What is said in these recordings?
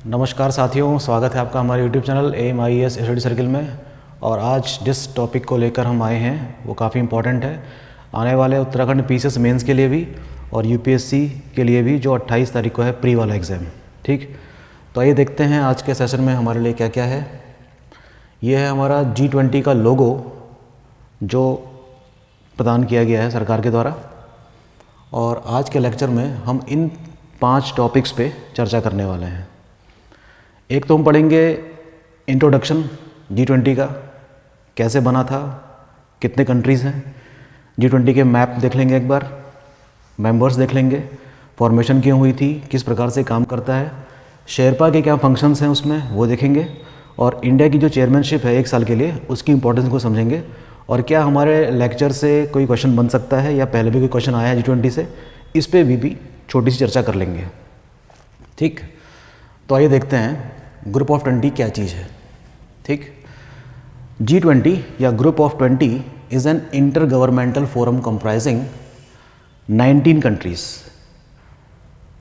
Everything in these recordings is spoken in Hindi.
नमस्कार साथियों, स्वागत है आपका हमारे YouTube channel AIMS study circle में। और आज जिस टॉपिक को लेकर हम आए हैं वो काफ़ी इम्पोर्टेंट है आने वाले उत्तराखंड पीसीएस मेंस के लिए भी और यूपीएससी के लिए भी, जो 28 तारीख को है प्री वाला एग्ज़ाम। ठीक, तो आइए देखते हैं आज के सेशन में हमारे लिए क्या क्या है। ये है हमारा G20 का लोगो जो प्रदान किया गया है सरकार के द्वारा। और आज के लेक्चर में हम इन 5 टॉपिक्स पे चर्चा करने वाले हैं। एक तो हम पढ़ेंगे इंट्रोडक्शन G20 का, कैसे बना था, कितने कंट्रीज़ हैं, G20 के मैप देख लेंगे एक बार, मेंबर्स देख लेंगे, फॉर्मेशन क्यों हुई थी, किस प्रकार से काम करता है, शेरपा के क्या फंक्शंस हैं उसमें वो देखेंगे, और इंडिया की जो चेयरमैनशिप है 1 साल के लिए उसकी इंपॉर्टेंस को समझेंगे, और क्या हमारे लेक्चर से कोई क्वेश्चन बन सकता है या पहले भी कोई क्वेश्चन आया है G20 से, इस पर भी छोटी सी चर्चा कर लेंगे। ठीक, तो आइए देखते हैं ग्रुप ऑफ 20 क्या चीज़ है। ठीक, G20 या group of 20 is an inter governmental forum comprising 19 countries.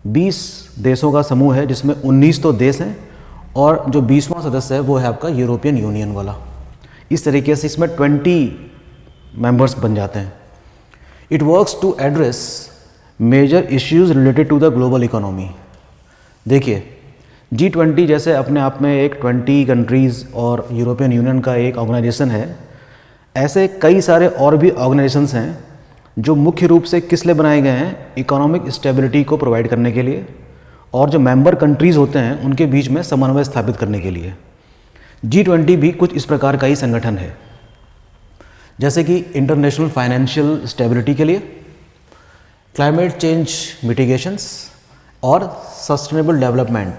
20 देशों का समूह है जिसमें 19 तो देश हैं और जो 20वां सदस्य है वो है आपका यूरोपियन यूनियन वाला। इस तरीके से इसमें 20 मेंबर्स बन जाते हैं। It works to address major issues related to the global economy. देखिए, G20 जैसे अपने आप में एक 20 कंट्रीज़ और यूरोपियन यूनियन का एक ऑर्गेनाइजेशन है, ऐसे कई सारे और भी ऑर्गेनाइजेशंस हैं जो मुख्य रूप से किस लिए बनाए गए हैं, इकोनॉमिक स्टेबिलिटी को प्रोवाइड करने के लिए, और जो मेंबर कंट्रीज़ होते हैं उनके बीच में समन्वय स्थापित करने के लिए। G20 भी कुछ इस प्रकार का ही संगठन है, जैसे कि इंटरनेशनल फाइनेंशियल स्टेबिलिटी के लिए, क्लाइमेट चेंज मिटिगेशंस और सस्टेनेबल डेवलपमेंट।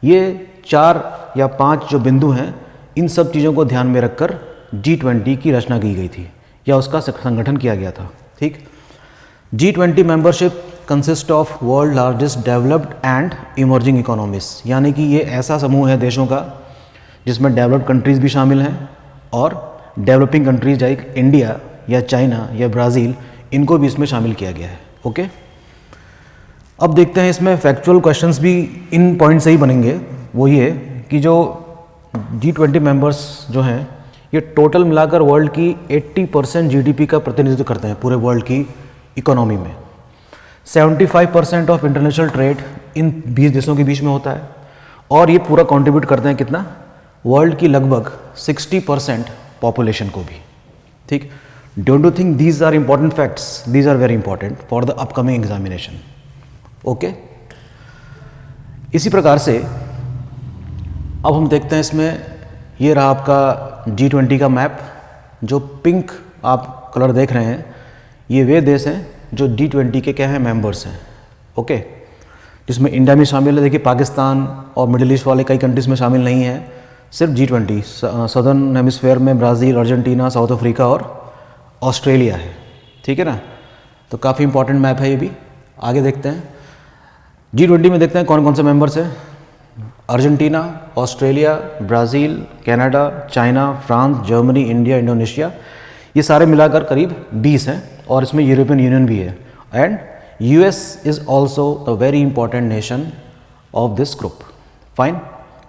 ये 4 या 5 जो बिंदु हैं, इन सब चीज़ों को ध्यान में रखकर G20 की रचना की गई थी या उसका संगठन किया गया था। ठीक, G20 membership consist of world largest developed and emerging economies, यानी कि ये ऐसा समूह है देशों का जिसमें डेवलप्ड कंट्रीज़ भी शामिल हैं और डेवलपिंग कंट्रीज लाइक इंडिया या चाइना या ब्राज़ील, इनको भी इसमें शामिल किया गया है। ओके, अब देखते हैं इसमें फैक्चुअल क्वेश्चंस भी इन पॉइंट से ही बनेंगे। वो ये कि जो G20 मेंबर्स जो हैं ये टोटल मिलाकर वर्ल्ड की 80% GDP का प्रतिनिधित्व करते हैं पूरे वर्ल्ड की इकोनॉमी में। 75% ऑफ इंटरनेशनल ट्रेड इन 20 देशों के बीच में होता है, और ये पूरा कंट्रीब्यूट करते हैं कितना, वर्ल्ड की लगभग 60% पॉपुलेशन को भी। ठीक, don't you think these are important facts, these are very important for the upcoming examination. Okay, इसी प्रकार से अब हम देखते हैं इसमें, ये रहा आपका G20 का मैप। जो पिंक आप कलर देख रहे हैं ये वे देश हैं जो G20 के क्या हैं, मेंबर्स हैं। ओके, जिसमें इंडिया भी शामिल है। देखिए, पाकिस्तान और मिडिल ईस्ट वाले कई कंट्रीज़ में शामिल नहीं है, सिर्फ G20। सदर्न हेमिस्फेयर में ब्राज़ील, अर्जेंटीना, साउथ अफ्रीका और ऑस्ट्रेलिया है। ठीक है ना, तो काफ़ी इंपॉर्टेंट मैप है ये भी। आगे देखते हैं G20 में, देखते हैं कौन कौन से मेंबर्स हैं। Argentina, Australia, Brazil, Canada, China, France, Germany, India, Indonesia, ये सारे मिलाकर करीब 20 हैं, और इसमें यूरोपियन यूनियन भी है। And US is also the very important nation of this group. Fine,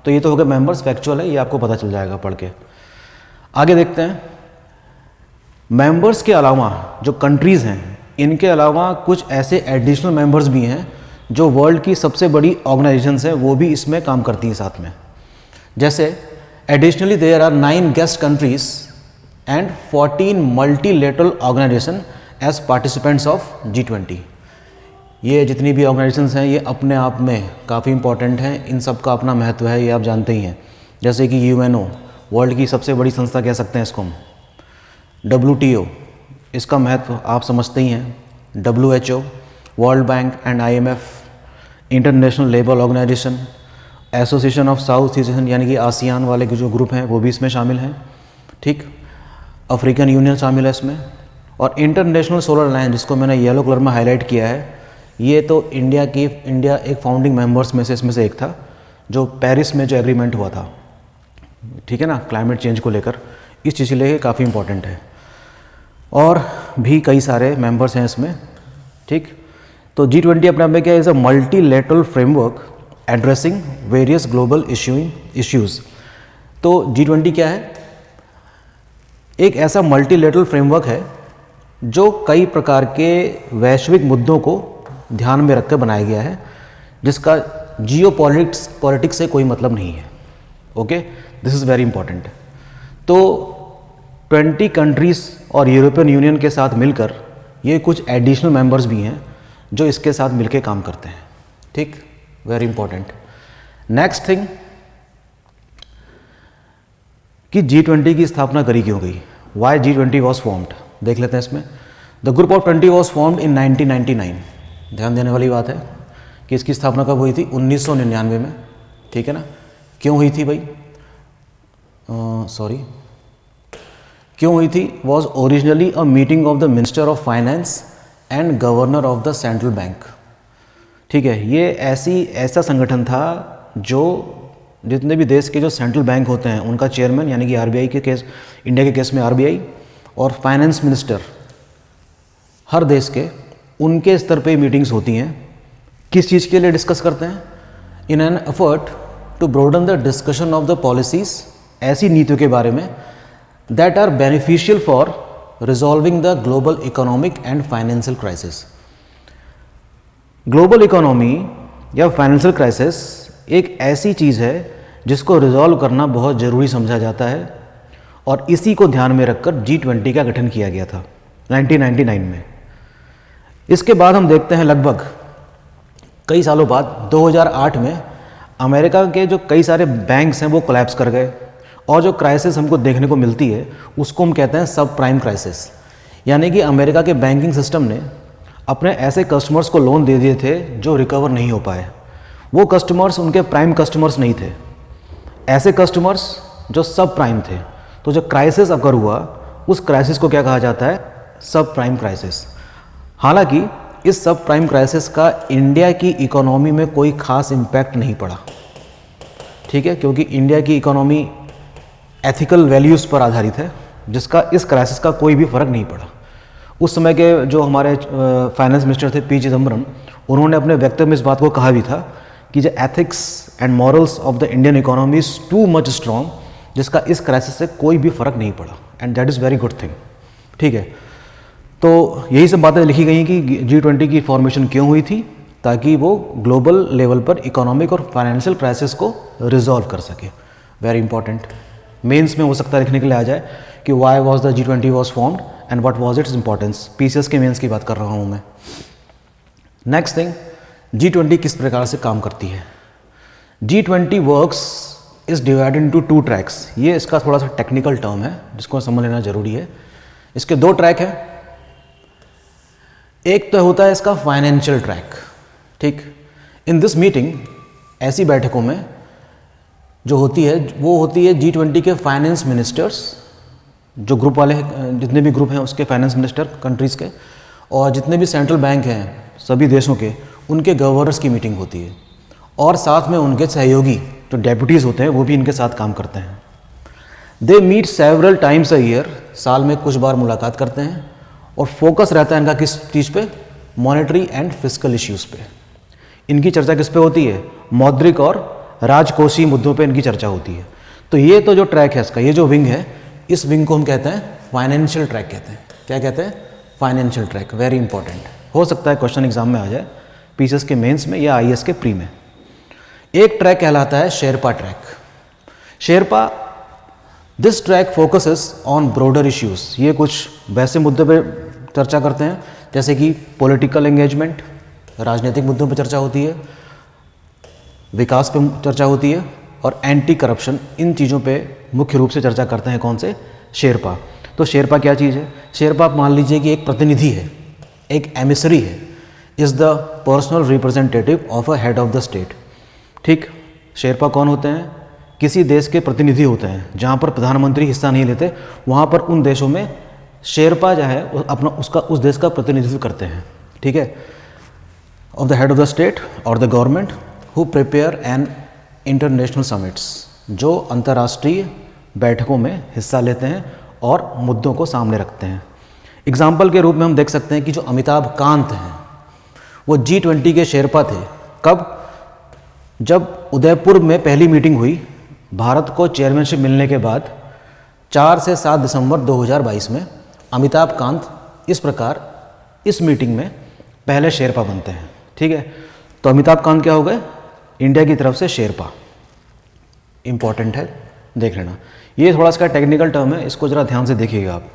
तो ये तो हो गए मेंबर्स, फैक्चुअल है, ये आपको पता चल जाएगा पढ़ के। आगे देखते हैं, मेंबर्स के अलावा जो कंट्रीज़ हैं, इनके अलावा कुछ ऐसे एडिशनल मेंबर्स भी हैं जो वर्ल्ड की सबसे बड़ी ऑर्गेनाइजेशंस हैं, वो भी इसमें काम करती हैं साथ में। जैसे additionally there are 9 guest countries and 14 multilateral organisation as participants of G20। ये जितनी भी ऑर्गेनाइजेशंस हैं ये अपने आप में काफ़ी इंपॉर्टेंट हैं, इन सब का अपना महत्व है, ये आप जानते ही हैं। जैसे कि UNO, वर्ल्ड की सबसे बड़ी संस्था कह सकते हैं इसको हम। WTO, इसका महत्व आप समझते ही हैं। WHO, World Bank and IMF, International Labour Organisation, Association of South East Asian, यानी कि आसियान वाले के जो ग्रुप हैं वो भी इसमें शामिल हैं। ठीक, अफ्रीकन यूनियन शामिल है इसमें, और इंटरनेशनल सोलर अलायंस, जिसको मैंने येलो कलर में हाईलाइट किया है, ये तो इंडिया एक फाउंडिंग मेंबर्स में से एक था, जो पेरिस में जो एग्रीमेंट हुआ था, ठीक है ना, क्लाइमेट चेंज को लेकर, इस चीज़ के लिए काफ़ी इंपॉर्टेंट है। और भी कई सारे मेंबर्स हैं इसमें। ठीक, तो G20 अपने आप में क्या, is a multilateral framework addressing various global issues. तो G20 क्या है? एक ऐसा मल्टीलेटरल फ्रेमवर्क है जो कई प्रकार के वैश्विक मुद्दों को ध्यान में रखकर बनाया गया है, जिसका पॉलिटिक्स से कोई मतलब नहीं है। Okay, this is very important. तो 20 कंट्रीज़ और यूरोपियन यूनियन के साथ मिलकर ये कुछ एडिशनल मेंबर्स भी हैं जो इसके साथ मिलकर काम करते हैं। ठीक, वेरी इंपॉर्टेंट। नेक्स्ट थिंग कि G20 की स्थापना करी क्यों गई? वाई G20 वॉज फॉर्म्ड, देख लेते हैं इसमें। The group of 20 was formed in 1999। ध्यान देने वाली बात है कि इसकी स्थापना कब हुई थी? 1999 में। ठीक है ना? क्यों हुई थी भाई? क्यों हुई थी? Was originally a meeting of the minister of finance and governor of the central bank. ठीक है, ये ऐसा संगठन था जो जितने भी देश के जो सेंट्रल बैंक होते हैं उनका चेयरमैन, यानी कि RBI के केस, इंडिया के केस में RBI, और फाइनेंस मिनिस्टर हर देश के, उनके स्तर पे मीटिंग्स होती हैं। किस चीज़ के लिए डिस्कस करते हैं? In an effort to broaden the discussion of the policies, ऐसी नीतियों के बारे में that are beneficial for resolving the global economic and financial crisis. Global economy या फाइनेंशियल क्राइसिस एक ऐसी चीज़ है जिसको रिजॉल्व करना बहुत ज़रूरी समझा जाता है, और इसी को ध्यान में रखकर G20 का गठन किया गया था 1999 में। इसके बाद हम देखते हैं लगभग कई सालों बाद 2008 में अमेरिका के जो कई सारे बैंक्स हैं वो कोलैप्स कर गए, और जो क्राइसिस हमको देखने को मिलती है उसको हम कहते हैं सब प्राइम क्राइसिस। यानी कि अमेरिका के बैंकिंग सिस्टम ने अपने ऐसे कस्टमर्स को लोन दे दिए थे जो रिकवर नहीं हो पाए। वो कस्टमर्स उनके प्राइम कस्टमर्स नहीं थे, ऐसे कस्टमर्स जो सब प्राइम थे। तो जो क्राइसिस अगर हुआ उस क्राइसिस को क्या कहा जाता है? सब प्राइम क्राइसिस। हालांकि इस सब प्राइम क्राइसिस का इंडिया की इकोनॉमी में कोई खास इम्पैक्ट नहीं पड़ा। ठीक है, क्योंकि इंडिया की इकोनॉमी एथिकल वैल्यूज़ पर आधारित है, जिसका इस क्राइसिस का कोई भी फ़र्क नहीं पड़ा। उस समय के जो हमारे फाइनेंस मिनिस्टर थे P चिदम्बरम, उन्होंने अपने वक्तव्य में इस बात को कहा भी था कि जो ethics and morals of the Indian economy is too much strong, जिसका इस क्राइसिस से कोई भी फ़र्क नहीं पड़ा, and that is very good thing. ठीक है, तो यही सब बातें लिखी गई कि G20 की फॉर्मेशन क्यों हुई थी, ताकि वो ग्लोबल लेवल पर इकोनॉमिक और फाइनेंशियल क्राइसिस को रिजॉल्व कर सके। Very important. मेंस में हो सकता है लिखने के लिए आ जाए कि why was the G20 was formed and what was its importance. PCS के मेंस की बात कर रहा हूँ मैं। नेक्स्ट थिंग, G20 किस प्रकार से काम करती है? G20 works is divided into 2 tracks. ये इसका थोड़ा सा टेक्निकल टर्म है जिसको समझ लेना जरूरी है। इसके 2 ट्रैक हैं। एक तो होता है इसका फाइनेंशियल ट्रैक। ठीक, इन दिस मीटिंग, ऐसी बैठकों में जो होती है वो होती है G20 के फाइनेंस मिनिस्टर्स, जो ग्रुप वाले जितने भी ग्रुप हैं उसके फाइनेंस मिनिस्टर कंट्रीज़ के, और जितने भी सेंट्रल बैंक हैं सभी देशों के, उनके गवर्नर्स की मीटिंग होती है, और साथ में उनके सहयोगी जो डेप्यूटीज़ होते हैं वो भी इनके साथ काम करते हैं। They meet several times a year, साल में कुछ बार मुलाकात करते हैं, और फोकस रहता है इनका किस चीज़ पे? मॉनेटरी एंड फिस्कल इश्यूज़ पे। इनकी चर्चा किस पे होती है? मौद्रिक और राजकोषीय मुद्दों पे इनकी चर्चा होती है। तो ये तो जो ट्रैक है इसका, ये जो विंग है, इस विंग को हम कहते हैं फाइनेंशियल ट्रैक कहते हैं। क्या कहते हैं? Financial track. वेरी इंपॉर्टेंट, हो सकता है क्वेश्चन एग्जाम में आ जाए, PCS के मेंस में या IAS के प्री में। एक ट्रैक कहलाता है Sherpa track. Sherpa, this track focuses on broader issues. ये कुछ वैसे मुद्दों पे चर्चा करते हैं जैसे कि पॉलिटिकल एंगेजमेंट, राजनीतिक मुद्दों पर चर्चा होती है, विकास पे चर्चा होती है, और एंटी करप्शन। इन चीज़ों पे मुख्य रूप से चर्चा करते हैं कौन से? शेरपा। तो शेरपा क्या चीज़ है? शेरपा आप मान लीजिए कि एक प्रतिनिधि है, एक एमिसरी है, is the personal representative of a head of the state. ठीक, शेरपा कौन होते हैं? किसी देश के प्रतिनिधि होते हैं। जहाँ पर प्रधानमंत्री हिस्सा नहीं लेते वहाँ पर उन देशों में शेरपा जो है अपना उस देश का प्रतिनिधित्व करते हैं। ठीक है, of the head of the state और the government who prepare an international summits, जो अंतर्राष्ट्रीय बैठकों में हिस्सा लेते हैं और मुद्दों को सामने रखते हैं। एग्जाम्पल के रूप में हम देख सकते हैं कि जो अमिताभ कांत हैं वो G20 के शेरपा थे। कब? जब उदयपुर में पहली मीटिंग हुई भारत को चेयरमैनशिप मिलने के बाद 4 से 7 दिसंबर 2022 में अमिताभ कांत इस प्रकार इस मीटिंग में पहले शेरपा बनते हैं। ठीक है, तो अमिताभ कांत क्या हो गए, इंडिया की तरफ से शेरपा। इम्पॉर्टेंट है, देख लेना। ये थोड़ा सा टेक्निकल टर्म है, इसको ज़रा ध्यान से देखिएगा आप।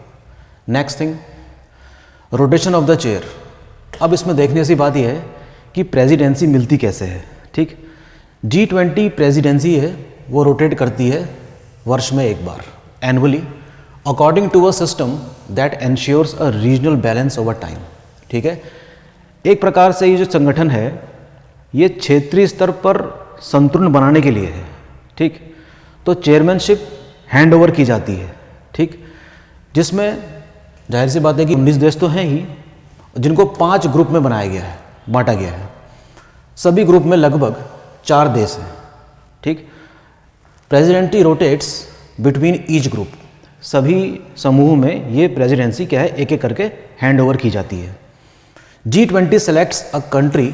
Next thing, rotation of the chair. अब इसमें देखने सी बात यह है कि प्रेसिडेंसी मिलती कैसे है। ठीक, G20 प्रेसिडेंसी है वो रोटेट करती है वर्ष में एक बार, annually, according to a system that ensures a regional balance over time. ठीक है, एक प्रकार से ये जो संगठन है ये क्षेत्रीय स्तर पर संतुलन बनाने के लिए है। ठीक, तो चेयरमैनशिप हैंड ओवर की जाती है। ठीक, जिसमें जाहिर सी बात है कि 19 देश तो हैं ही, जिनको 5 ग्रुप में बनाया गया है, बांटा गया है। सभी ग्रुप में लगभग 4 देश हैं। ठीक, प्रेसिडेंटी रोटेट्स बिटवीन ईच ग्रुप। सभी समूह में ये प्रेसिडेंसी क्या है, एक एक करके हैंड ओवर की जाती है। G20 selects a country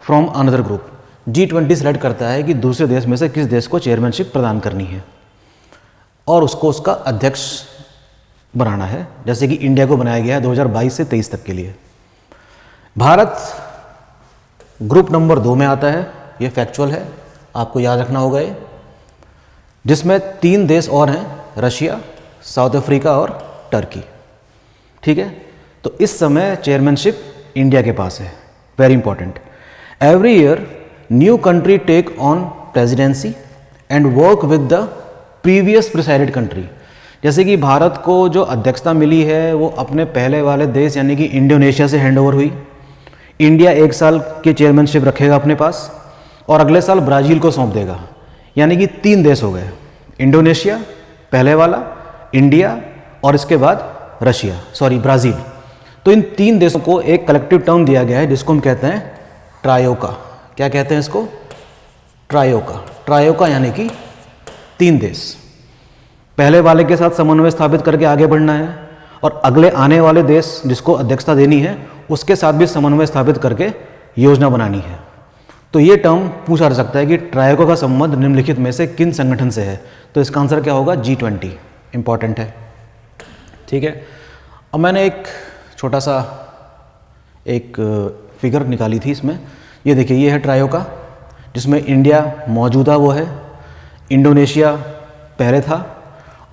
from another group. G20 select करता है कि दूसरे देश में से किस देश को चेयरमैनशिप प्रदान करनी है और उसको उसका अध्यक्ष बनाना है। जैसे कि इंडिया को बनाया गया है 2022 से 23 तक के लिए। भारत ग्रुप नंबर 2 में आता है, ये फैक्चुअल है, आपको याद रखना होगा ये, जिसमें 3 देश और हैं, रशिया, साउथ अफ्रीका और टर्की। ठीक है, तो इस समय चेयरमैनशिप इंडिया के पास है। Very important, every year new country take on presidency and work with the previous presided country. जैसे कि भारत को जो अध्यक्षता मिली है वो अपने पहले वाले देश यानी कि इंडोनेशिया से हैंडओवर हुई। इंडिया 1 साल की चेयरमैनशिप रखेगा अपने पास और अगले साल ब्राज़ील को सौंप देगा, यानी कि 3 देश हो गए, इंडोनेशिया पहले वाला, इंडिया और इसके बाद ब्राज़ील। तो इन 3 देशों को एक कलेक्टिव टर्म दिया गया है जिसको हम कहते हैं ट्रायोका। क्या कहते हैं इसको? ट्रायोका। ट्रायोका यानी कि 3 देश। पहले वाले के साथ समन्वय स्थापित करके आगे बढ़ना है और अगले आने वाले देश जिसको अध्यक्षता देनी है उसके साथ भी समन्वय स्थापित करके योजना बनानी है। तो ये टर्म पूछा जा सकता है कि ट्रायोका का संबंध निम्नलिखित में से किन संगठन से है? तो इसका आंसर क्या होगा? G20। इंपॉर्टेंट है। ठीक है, अब मैंने एक छोटा सा एक फिगर निकाली थी इसमें। ये देखिए, ये है ट्रायोका जिसमें इंडिया मौजूदा वो है, इंडोनेशिया पहले था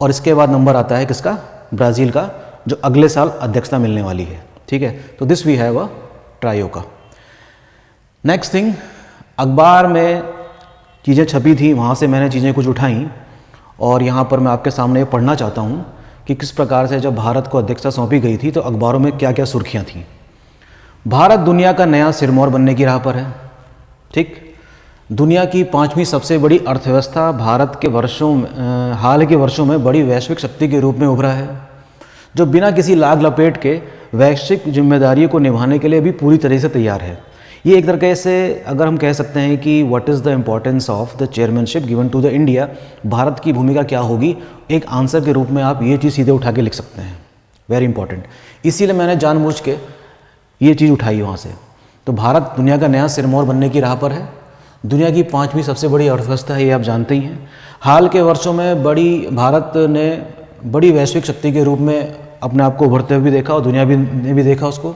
और इसके बाद नंबर आता है किसका? ब्राज़ील का, जो अगले साल अध्यक्षता मिलने वाली है। ठीक है, तो this we have a troika. Next thing, अखबार में चीज़ें छपी थी, वहाँ से मैंने चीज़ें कुछ उठाई और यहाँ पर मैं आपके सामने ये पढ़ना चाहता हूँ कि किस प्रकार से जब भारत को अध्यक्षता सौंपी गई थी तो अखबारों में क्या क्या सुर्खियाँ थीं। भारत दुनिया का नया सिरमौर बनने की राह पर है। ठीक, दुनिया की 5वीं सबसे बड़ी अर्थव्यवस्था भारत के हाल के वर्षों में बड़ी वैश्विक शक्ति के रूप में उभरा है, जो बिना किसी लाग लपेट के वैश्विक जिम्मेदारियों को निभाने के लिए भी पूरी तरह से तैयार है। ये एक तरीके से अगर हम कह सकते हैं कि what is the importance of the chairmanship given to the India, Bharat की भूमिका क्या होगी, एक आंसर के रूप में आप ये चीज़ सीधे उठा के लिख सकते हैं। वेरी इंपॉर्टेंट, इसीलिए मैंने जानबूझ के ये चीज़ उठाई वहाँ से। तो भारत दुनिया का नया सिरमौर बनने की राह पर है, दुनिया की 5वीं सबसे बड़ी अर्थव्यवस्था है, ये आप जानते ही हैं। हाल के वर्षों में भारत ने बड़ी वैश्विक शक्ति के रूप में अपने आप को उभरते हुए भी देखा और दुनिया ने भी देखा उसको।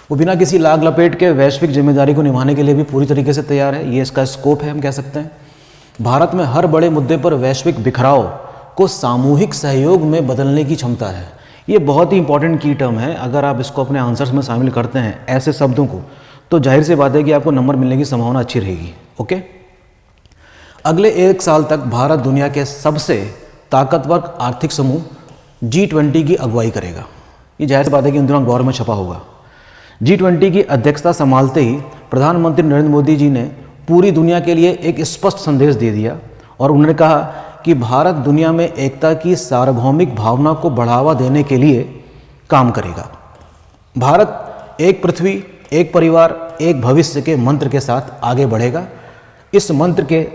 वो बिना किसी लाग लपेट के वैश्विक जिम्मेदारी को निभाने के लिए भी पूरी तरीके से तैयार है। ये इसका स्कोप है, हम कह सकते हैं। भारत में हर बड़े मुद्दे पर वैश्विक बिखराव को सामूहिक सहयोग में बदलने की क्षमता है। ये बहुत ही इंपॉर्टेंट की टर्म है। अगर आप इसको अपने आंसर्स में शामिल करते हैं ऐसे शब्दों को, तो जाहिर सी बात है कि आपको नंबर मिलने की संभावना अच्छी रहेगी। ओके, अगले 1 साल तक भारत दुनिया के सबसे ताकतवर आर्थिक समूह G20 की अगुवाई करेगा। ये जाहिर सी बात है कि इन दिनों अखबार में छपा होगा। G20 की अध्यक्षता संभालते ही प्रधानमंत्री नरेंद्र मोदी जी ने पूरी दुनिया के लिए एक स्पष्ट संदेश दे दिया और उन्होंने कहा कि भारत दुनिया में एकता की सार्वभौमिक भावना को बढ़ावा देने के लिए काम करेगा। भारत एक पृथ्वी, एक परिवार, एक भविष्य के मंत्र के साथ आगे बढ़ेगा। इस मंत्र के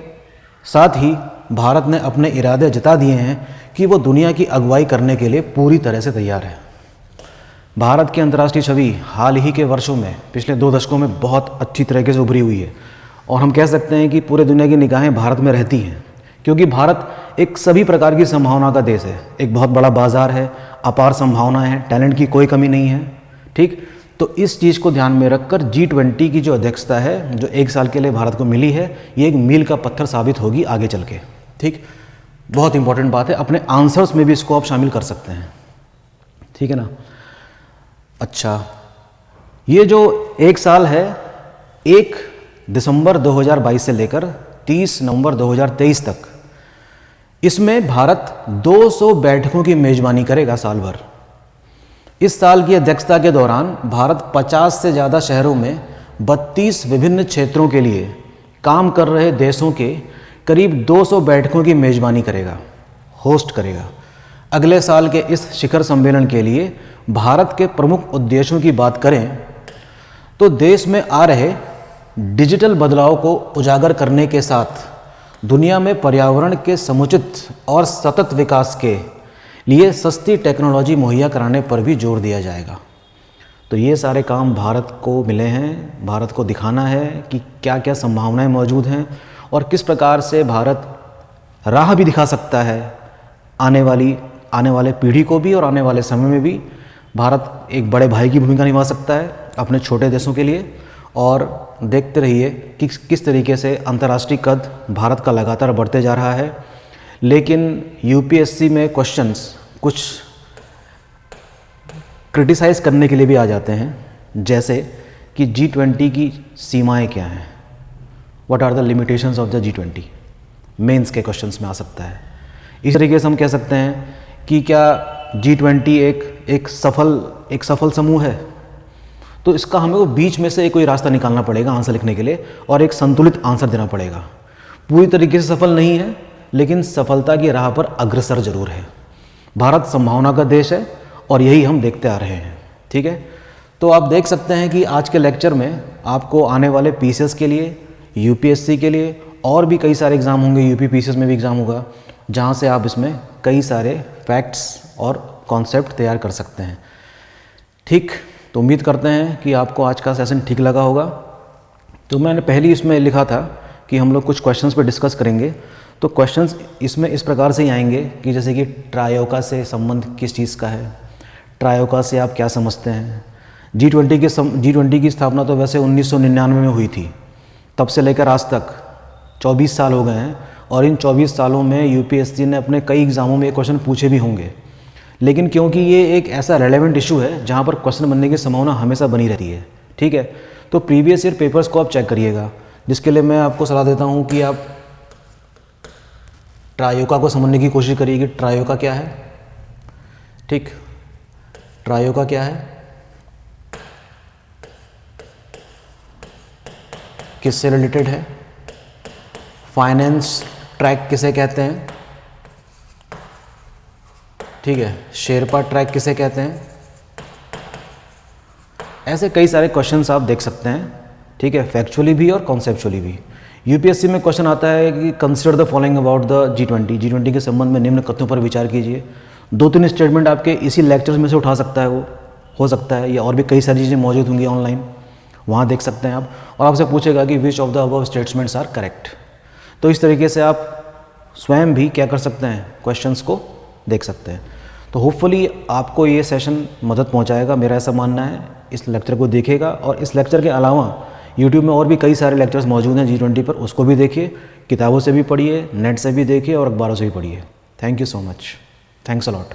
साथ ही भारत ने अपने इरादे जता दिए हैं कि वो दुनिया की अगुवाई करने के लिए पूरी तरह से तैयार है। भारत की अंतर्राष्ट्रीय छवि हाल ही के वर्षों में, पिछले 2 दशकों में बहुत अच्छी तरीके से उभरी हुई है और हम कह सकते हैं कि पूरे दुनिया की निगाहें भारत में रहती हैं, क्योंकि भारत एक सभी प्रकार की संभावना का देश है, एक बहुत बड़ा बाज़ार है, अपार संभावनाएं हैं, टैलेंट की कोई कमी नहीं है। ठीक, तो इस चीज़ को ध्यान में रखकर G20 की जो अध्यक्षता है, जो 1 साल के लिए भारत को मिली है, ये एक मील का पत्थर साबित होगी आगे चल के। ठीक, बहुत इंपॉर्टेंट बात है, अपने आंसर्स में भी इसको आप शामिल कर सकते हैं। ठीक है ना। अच्छा, ये जो 1 साल है, 1 दिसंबर 2022 से लेकर 30 नवंबर 2023 तक, इसमें भारत 200 बैठकों की मेजबानी करेगा साल भर। इस साल की अध्यक्षता के दौरान भारत 50 से ज़्यादा शहरों में 32 विभिन्न क्षेत्रों के लिए काम कर रहे देशों के करीब 200 बैठकों की मेजबानी करेगा, होस्ट करेगा। अगले साल के इस शिखर सम्मेलन के लिए भारत के प्रमुख उद्देश्यों की बात करें तो देश में आ रहे डिजिटल बदलाव को उजागर करने के साथ दुनिया में पर्यावरण के समुचित और सतत विकास के लिए सस्ती टेक्नोलॉजी मुहैया कराने पर भी जोर दिया जाएगा। तो ये सारे काम भारत को मिले हैं, भारत को दिखाना है कि क्या क्या संभावनाएं मौजूद हैं और किस प्रकार से भारत राह भी दिखा सकता है आने वाले पीढ़ी को भी, और आने वाले समय में भी भारत एक बड़े भाई की भूमिका निभा सकता है अपने छोटे देशों के लिए। और देखते रहिए कि किस तरीके से अंतर्राष्ट्रीय कद भारत का लगातार बढ़ते जा रहा है। लेकिन यूपीएससी में क्वेश्चंस कुछ क्रिटिसाइज़ करने के लिए भी आ जाते हैं, जैसे कि G20 की सीमाएं क्या हैं, what are the limitations of the G20, mains के क्वेश्चंस में आ सकता है। इस तरीके से हम कह सकते हैं कि क्या G20 एक सफल समूह है, तो इसका हमें वो बीच में से कोई रास्ता निकालना पड़ेगा आंसर लिखने के लिए, और एक संतुलित आंसर देना पड़ेगा। पूरी तरीके से सफल नहीं है, लेकिन सफलता की राह पर अग्रसर जरूर है। भारत संभावना का देश है और यही हम देखते आ रहे हैं। ठीक है, तो आप देख सकते हैं कि आज के लेक्चर में आपको आने वाले पीसीएस के लिए, यूपीएससी के लिए और भी कई सारे एग्ज़ाम होंगे, यूपी पीसीएस में भी एग्ज़ाम होगा, जहाँ से आप इसमें कई सारे फैक्ट्स और कॉन्सेप्ट तैयार कर सकते हैं। ठीक, तो उम्मीद करते हैं कि आपको आज का सेशन ठीक लगा होगा। तो मैंने पहले इसमें लिखा था कि हम लोग कुछ क्वेश्चंस पे डिस्कस करेंगे। तो क्वेश्चंस इसमें इस प्रकार से ही आएंगे कि जैसे कि ट्रायोका से संबंध किस चीज़ का है, ट्रायोका से आप क्या समझते हैं। G20 की स्थापना तो वैसे 1999 में हुई थी, तब से लेकर आज तक 24 साल हो गए हैं, और इन 24 सालों में यूपीएससी ने अपने कई एग्ज़ामों में ये क्वेश्चन पूछे भी होंगे। लेकिन क्योंकि ये एक ऐसा रेलेवेंट इशू है जहाँ पर क्वेश्चन बनने की संभावना हमेशा बनी रहती है। ठीक है, तो प्रीवियस ईयर पेपर्स को आप चेक करिएगा, जिसके लिए मैं आपको सलाह देता हूँ कि आप ट्रायोका को समझने की कोशिश करिए कि ट्रायोका क्या है। ठीक, ट्रायोका क्या है, किससे रिलेटेड है, फाइनेंस ट्रैक किसे कहते हैं, ठीक है, शेरपा ट्रैक किसे कहते हैं। ऐसे कई सारे क्वेश्चंस आप देख सकते हैं। ठीक है, फैक्चुअली भी और कॉन्सेप्चुअली भी। यूपीएससी में क्वेश्चन आता है कि consider the following about the G20 के संबंध में निम्न कथनों पर विचार कीजिए। 2-3 स्टेटमेंट आपके इसी लेक्चर्स में से उठा सकता है, वो हो सकता है, या और भी कई सारी चीज़ें मौजूद होंगी ऑनलाइन, वहाँ देख सकते हैं आप। और आपसे पूछेगा कि which of the above statements are correct. तो इस तरीके से आप स्वयं भी क्या कर सकते हैं, क्वेश्चंस को देख सकते हैं। तो होपफुली आपको ये सेशन मदद पहुंचाएगा, मेरा ऐसा मानना है। इस लेक्चर को देखिएगा, और इस लेक्चर के अलावा यूट्यूब में और भी कई सारे लेक्चर्स मौजूद हैं G20 पर, उसको भी देखिए, किताबों से भी पढ़िए, नेट से भी देखिए और अखबारों से भी पढ़िए। Thank you so much, thanks a lot.